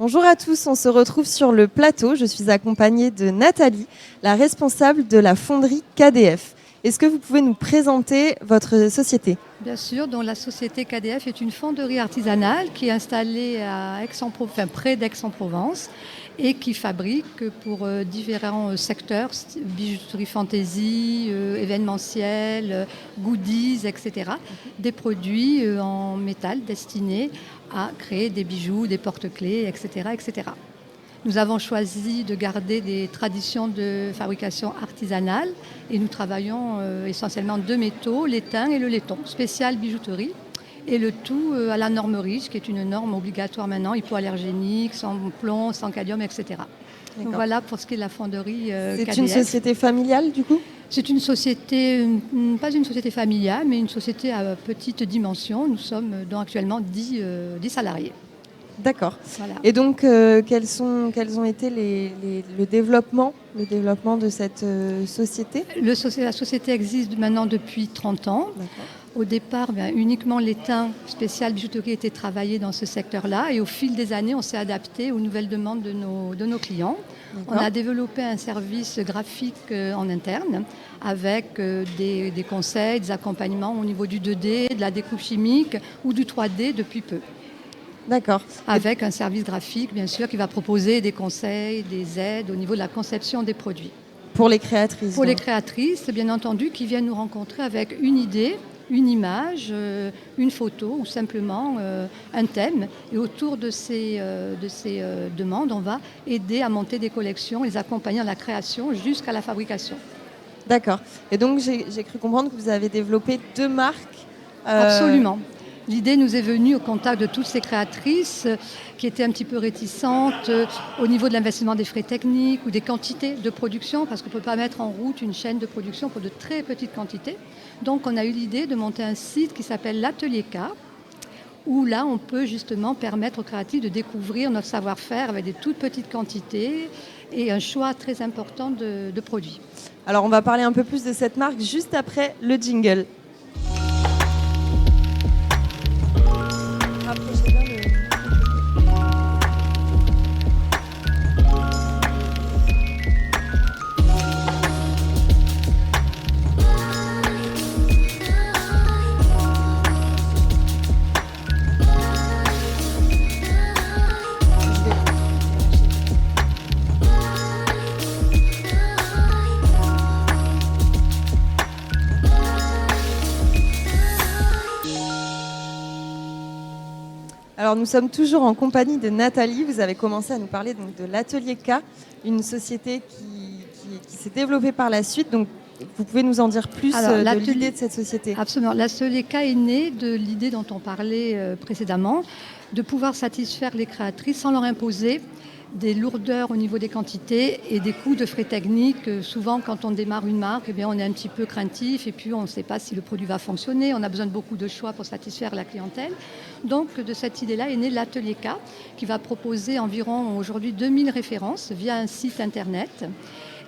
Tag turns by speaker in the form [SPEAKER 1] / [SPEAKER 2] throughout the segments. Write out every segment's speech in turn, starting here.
[SPEAKER 1] Bonjour à tous, on se retrouve sur le plateau. Je suis accompagnée de Nathalie, la responsable de la fonderie KDF. Est-ce que vous pouvez nous présenter votre société ?
[SPEAKER 2] Bien sûr, donc la société KDF est une fonderie artisanale qui est installée à près d'Aix-en-Provence et qui fabrique pour différents secteurs, bijouterie fantaisie, événementiel, goodies, etc. Des produits en métal destinés à créer des bijoux, des porte-clés, etc., etc. Nous avons choisi de garder des traditions de fabrication artisanale et nous travaillons essentiellement deux métaux, l'étain et le laiton, spécial bijouterie. Et le tout à la norme RICH, qui est une norme obligatoire maintenant, hypoallergénique, sans plomb, sans cadmium, etc. Donc voilà pour ce qui est de la fonderie KDF.
[SPEAKER 1] C'est une société familiale du coup ?
[SPEAKER 2] C'est une société, pas une société familiale, mais une société à petite dimension. Nous sommes donc actuellement 10 salariés.
[SPEAKER 1] D'accord.
[SPEAKER 2] Voilà.
[SPEAKER 1] Et donc, quels ont été le développement de cette société ?
[SPEAKER 2] La société existe maintenant depuis 30 ans.
[SPEAKER 1] D'accord.
[SPEAKER 2] Au départ, uniquement l'étain spécial bijouterie était travaillé dans ce secteur-là. Et au fil des années, on s'est adapté aux nouvelles demandes de nos clients.
[SPEAKER 1] D'accord.
[SPEAKER 2] On a développé un service graphique en interne avec des conseils, des accompagnements au niveau du 2D, de la découpe chimique ou du 3D depuis peu.
[SPEAKER 1] D'accord.
[SPEAKER 2] Avec un service graphique, bien sûr, qui va proposer des conseils, des aides au niveau de la conception des produits.
[SPEAKER 1] Pour les créatrices.
[SPEAKER 2] Pour les créatrices, bien entendu, qui viennent nous rencontrer avec une idée, une image, une photo ou simplement un thème. Et autour de ces demandes, on va aider à monter des collections, les accompagner dans la création jusqu'à la fabrication.
[SPEAKER 1] D'accord. Et donc, j'ai cru comprendre que vous avez développé 2 marques.
[SPEAKER 2] Absolument. L'idée nous est venue au contact de toutes ces créatrices qui étaient un petit peu réticentes au niveau de l'investissement des frais techniques ou des quantités de production, parce qu'on ne peut pas mettre en route une chaîne de production pour de très petites quantités. Donc on a eu l'idée de monter un site qui s'appelle l'Atelier K, où là on peut justement permettre aux créatifs de découvrir notre savoir-faire avec des toutes petites quantités et un choix très important de produits.
[SPEAKER 1] Alors on va parler un peu plus de cette marque juste après le jingle. Alors nous sommes toujours en compagnie de Nathalie. Vous avez commencé à nous parler donc, de l'Atelier K, une société qui s'est développée par la suite. Donc vous pouvez nous en dire plus de l'idée de cette société ?
[SPEAKER 2] Absolument. L'Atelier K est né de l'idée dont on parlait précédemment, de pouvoir satisfaire les créatrices sans leur imposer des lourdeurs au niveau des quantités et des coûts de frais techniques. Souvent, quand on démarre une marque, on est un petit peu craintif et puis on ne sait pas si le produit va fonctionner. On a besoin de beaucoup de choix pour satisfaire la clientèle. Donc, de cette idée-là est né l'Atelier K, qui va proposer environ aujourd'hui 2000 références via un site internet.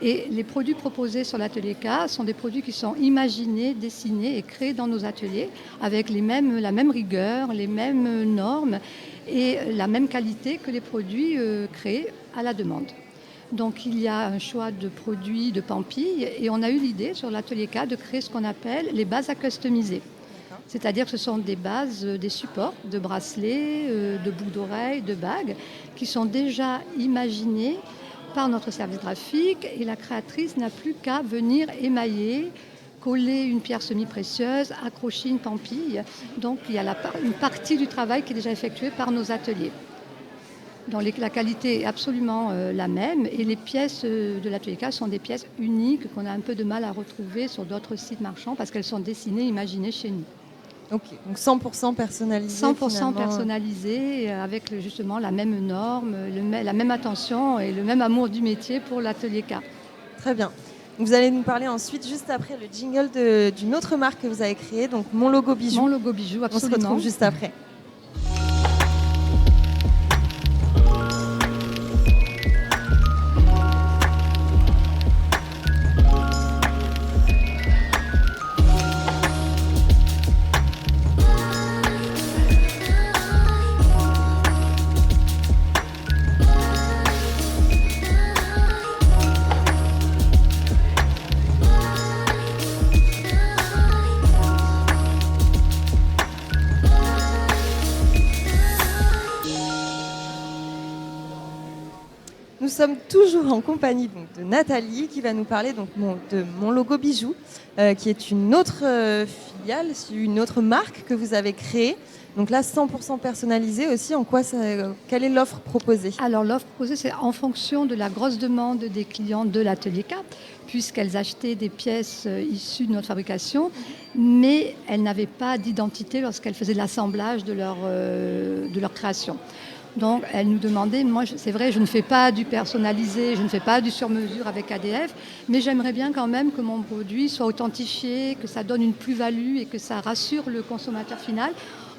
[SPEAKER 2] Et les produits proposés sur l'Atelier K sont des produits qui sont imaginés, dessinés et créés dans nos ateliers avec la même rigueur, les mêmes normes et la même qualité que les produits créés à la demande. Donc il y a un choix de produits de pampilles et on a eu l'idée sur l'Atelier K de créer ce qu'on appelle les bases à customiser. C'est-à-dire que ce sont des bases, des supports de bracelets, de boucles d'oreilles, de bagues qui sont déjà imaginés par notre service graphique et la créatrice n'a plus qu'à venir émailler, coller une pierre semi-précieuse, accrocher une pampille. Donc il y a une partie du travail qui est déjà effectuée par nos ateliers. Donc la qualité est absolument la même et les pièces de l'Atelier K sont des pièces uniques qu'on a un peu de mal à retrouver sur d'autres sites marchands parce qu'elles sont dessinées, imaginées chez nous.
[SPEAKER 1] Ok, donc 100% personnalisé.
[SPEAKER 2] 100% personnalisé, avec justement la même norme, la même attention et le même amour du métier pour l'Atelier K.
[SPEAKER 1] Très bien. Vous allez nous parler ensuite, juste après, le jingle d'une autre marque que vous avez créée, donc Mon Logo Bijou.
[SPEAKER 2] Mon Logo Bijou, absolument.
[SPEAKER 1] On se retrouve juste après. nous sommes toujours en compagnie donc, de Nathalie qui va nous parler donc, de Mon Logo Bijou, qui est une autre filiale, une autre marque que vous avez créée. Donc là, 100% personnalisée aussi. Quelle est l'offre proposée?
[SPEAKER 2] Alors l'offre proposée, c'est en fonction de la grosse demande des clients de l'atelier K, puisqu'elles achetaient des pièces issues de notre fabrication, mais elles n'avaient pas d'identité lorsqu'elles faisaient l'assemblage de leur création. Donc, elles nous demandaient, moi, c'est vrai, je ne fais pas du personnalisé, je ne fais pas du sur-mesure avec ADF, mais j'aimerais bien quand même que mon produit soit authentifié, que ça donne une plus-value et que ça rassure le consommateur final,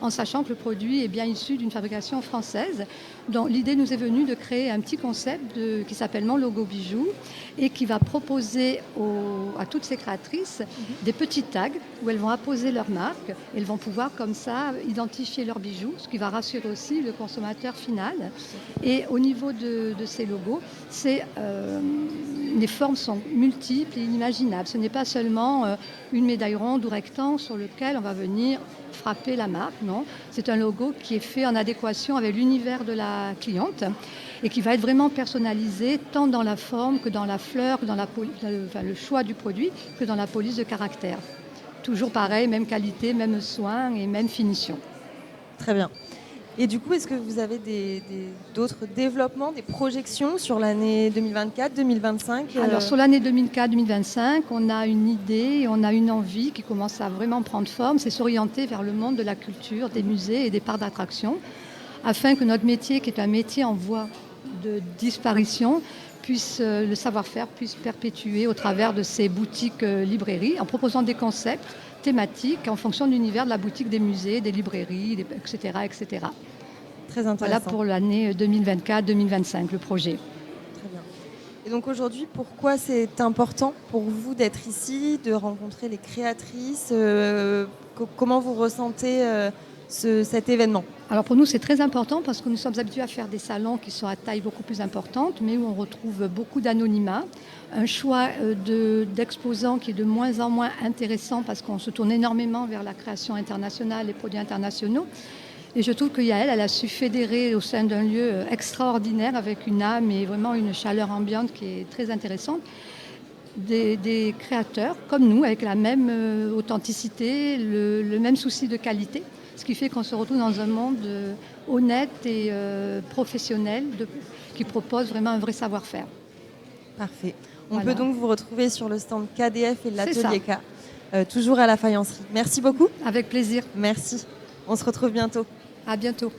[SPEAKER 2] en sachant que le produit est bien issu d'une fabrication française. Donc, l'idée nous est venue de créer un petit concept qui s'appelle Mon Logo Bijou et qui va proposer à toutes ces créatrices des petits tags où elles vont apposer leur marque. Elles vont pouvoir comme ça identifier leurs bijoux, ce qui va rassurer aussi le consommateur final. Et au niveau de ces logos, les formes sont multiples et inimaginables. Ce n'est pas seulement une médaille ronde ou rectangle sur lequel on va venir frapper la marque, non. C'est un logo qui est fait en adéquation avec l'univers de la cliente et qui va être vraiment personnalisé tant dans la forme que dans la fleur, que dans le choix du produit, que dans la police de caractère. Toujours pareil, même qualité, même soin et même finition.
[SPEAKER 1] Très bien. Et du coup, est-ce que vous avez d'autres développements, des projections sur l'année 2024-2025
[SPEAKER 2] Alors, sur l'année 2024-2025, on a une idée, on a une envie qui commence à vraiment prendre forme, c'est s'orienter vers le monde de la culture, des musées et des parcs d'attractions, afin que notre métier, qui est un métier en voie de disparition, le savoir-faire puisse perpétuer au travers de ces boutiques librairies, en proposant des concepts thématiques en fonction de l'univers de la boutique des musées, des librairies, etc., etc.
[SPEAKER 1] Très intéressant.
[SPEAKER 2] Voilà pour l'année 2024-2025, le projet.
[SPEAKER 1] Très bien. Et donc aujourd'hui, pourquoi c'est important pour vous d'être ici, de rencontrer les créatrices comment vous ressentez cet événement?
[SPEAKER 2] Alors pour nous, c'est très important parce que nous sommes habitués à faire des salons qui sont à taille beaucoup plus importante, mais où on retrouve beaucoup d'anonymat, un choix d'exposants qui est de moins en moins intéressant parce qu'on se tourne énormément vers la création internationale, les produits internationaux. Et je trouve que Yael, elle a su fédérer au sein d'un lieu extraordinaire avec une âme et vraiment une chaleur ambiante qui est très intéressante. Des créateurs comme nous, avec la même authenticité, le même souci de qualité. Ce qui fait qu'on se retrouve dans un monde honnête et professionnel qui propose vraiment un vrai savoir-faire.
[SPEAKER 1] Parfait. On peut donc vous retrouver sur le stand KDF et l'atelier K, toujours à la faïencerie. Merci beaucoup.
[SPEAKER 2] Avec plaisir.
[SPEAKER 1] Merci. On se retrouve bientôt.
[SPEAKER 2] À bientôt.